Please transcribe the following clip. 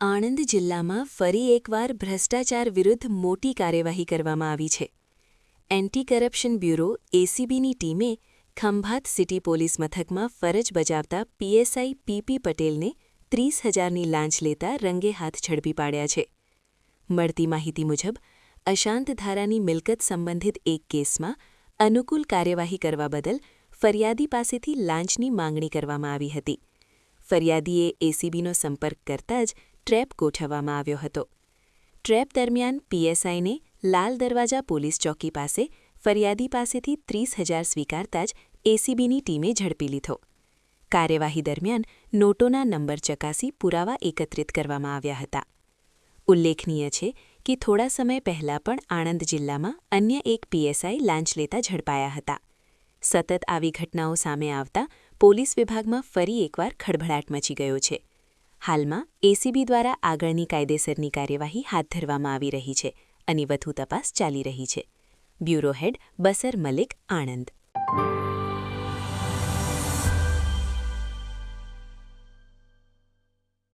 આણંદ જિલ્લામાં ફરી એકવાર ભ્રષ્ટાચાર વિરુદ્ધ મોટી કાર્યવાહી કરવામાં આવી છે. એન્ટી કરપ્શન બ્યુરો એસીબીની ટીમે ખંભાત સિટી પોલીસ મથકમાં ફરજ બજાવતા પીએસઆઈ પીપી પટેલને 30,000ની લાંચ લેતા રંગે હાથ ઝડપી પાડ્યા છે. મળતી માહિતી મુજબ અશાંત ધારાની મિલકત સંબંધિત એક કેસમાં અનુકૂળ કાર્યવાહી કરવા બદલ ફરિયાદી પાસેથી લાંચની માંગણી કરવામાં આવી હતી. ફરિયાદીએ એસીબીનો સંપર્ક કરતાં જ ટ્રેપ ગોઠવવામાં આવ્યો હતો. ટ્રેપ દરમિયાન પીએસઆઈને લાલ દરવાજા પોલીસ ચોકી પાસે ફરિયાદી પાસેથી 30,000 સ્વીકારતા જ એસીબીની ટીમે ઝડપી લીધો. કાર્યવાહી દરમિયાન નોટોના નંબર ચકાસી પુરાવા એકત્રિત કરવામાં આવ્યા હતા. ઉલ્લેખનીય છે કે થોડા સમય પહેલાં પણ આણંદ જિલ્લામાં અન્ય એક પીએસઆઈ લાંચ લેતા ઝડપાયા હતા. સતત આવી ઘટનાઓ સામે આવતા પોલીસ વિભાગમાં ફરી એકવાર ખળભળાટ મચી ગયો છે. હાલમાં એસીબી દ્વારા આગળની કાયદેસરની કાર્યવાહી હાથ ધરવામાં આવી રહી છે અને વધુ તપાસ ચાલી રહી છે. બ્યુરો હેડ બસર મલિક, આણંદ.